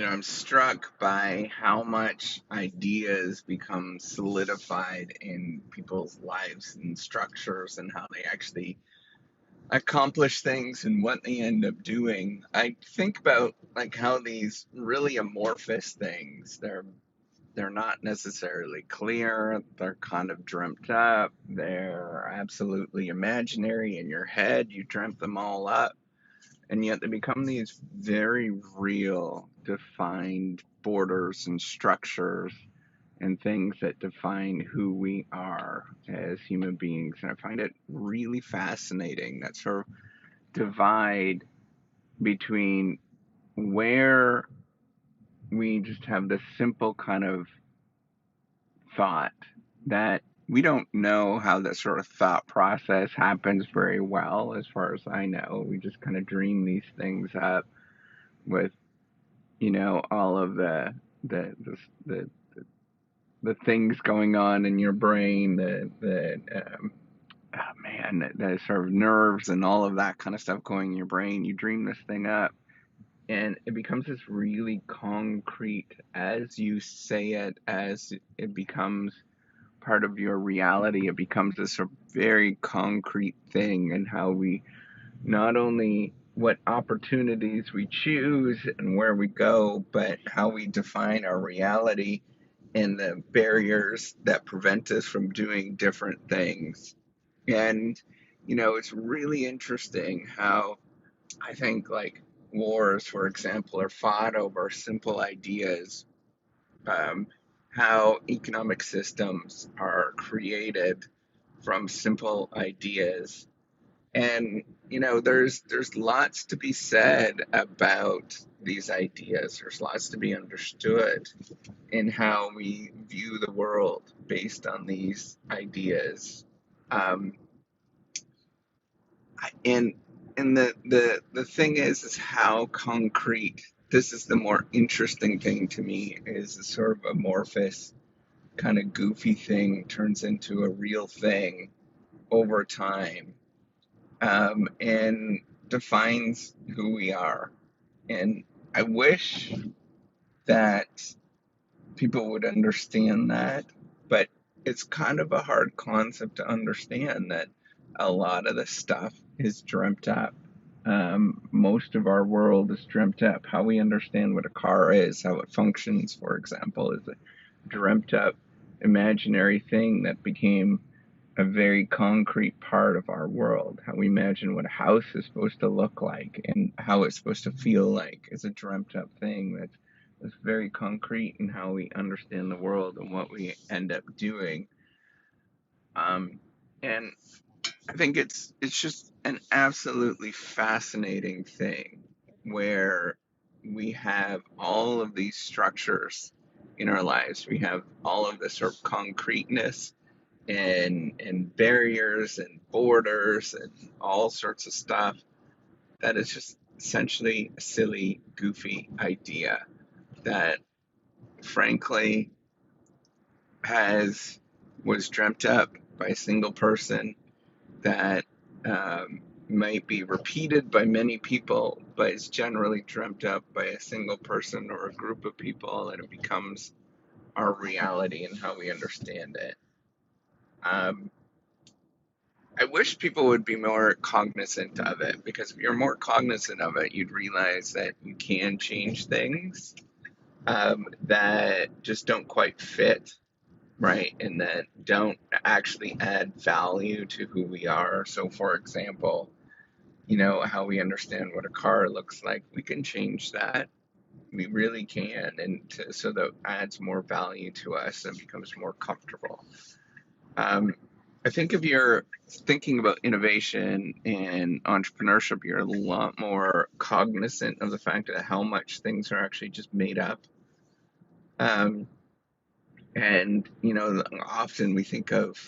I'm struck by how much ideas become solidified in people's lives and structures and how they actually accomplish things and what they end up doing. I think about like how these really amorphous things, they're not necessarily clear, they're kind of dreamt up, they're absolutely imaginary in your head, you dreamt them all up, and yet they become these very real, defined borders and structures and things that define who we are as human beings. And I find it really fascinating that sort of divide between where we just have this simple kind of thought that we don't know how that sort of thought process happens very well, as far as I know. We just kind of dream these things up with all of the the the, the things going on in your brain, oh man, the sort of nerves and all of that kind of stuff going in your brain. You dream this thing up, and it becomes this really concrete as you say it, as it becomes part of your reality. It becomes this sort of very concrete thing, and how we not only what opportunities we choose and where we go, but how we define our reality and the barriers that prevent us from doing different things. And, it's really interesting how I think like wars, for example, are fought over simple ideas, um, how economic systems are created from simple ideas. And there's lots to be said about these ideas. There's lots to be understood in how we view the world based on these ideas. Um, and and the thing is how concrete. This is the more interesting thing to me, is the sort of amorphous kind of goofy thing turns into a real thing over time, and defines who we are. And I wish that people would understand that, but it's kind of a hard concept to understand that a lot of the stuff is dreamt up. Most of our world is dreamt up. How we understand what a car is, how it functions, for example, is a dreamt up imaginary thing that became a very concrete part of our world. How we imagine what a house is supposed to look like and how it's supposed to feel like is a dreamt up thing that's very concrete in how we understand the world and what we end up doing. And I think it's just an absolutely fascinating thing where we have all of these structures in our lives. We have all of this sort of concreteness and barriers and borders and all sorts of stuff that is just essentially a silly, goofy idea that frankly has was dreamt up by a single person, that might be repeated by many people, but is generally dreamt up by a single person or a group of people, and it becomes our reality and how we understand it. Um, I wish people would be more cognizant of it, because if you're more cognizant of it, you'd realize that you can change things, that just don't quite fit, right? And that don't actually add value to who we are. So, for example, how we understand what a car looks like, we can change that. We really can, so that adds more value to us and becomes more comfortable. Um, I think if you're thinking about innovation and entrepreneurship, you're a lot more cognizant of the fact that how much things are actually just made up. Um, and often we think of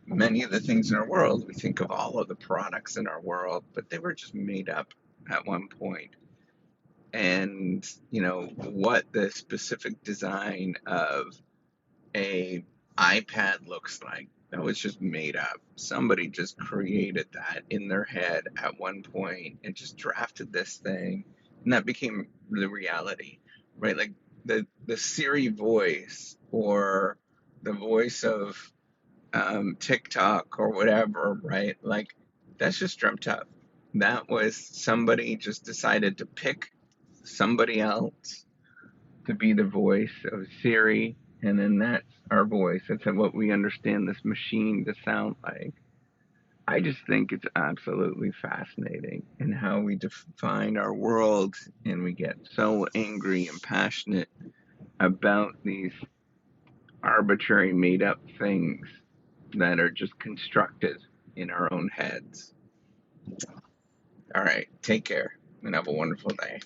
many of the things in our world. We think of all of the products in our world, but they were just made up at one point. And what the specific design of a iPad looks like, that was just made up. Somebody just created that in their head at one point and just drafted this thing And that became the reality, right? Like the Siri voice or the voice of TikTok or whatever, right? Like that's just dreamt up. That was somebody just decided to pick somebody else to be the voice of Siri, and then that's our voice. That's what we understand this machine to sound like. I just think it's absolutely fascinating in how we define our world and we get so angry and passionate about these arbitrary made up things that are just constructed in our own heads. All right, take care and have a wonderful day.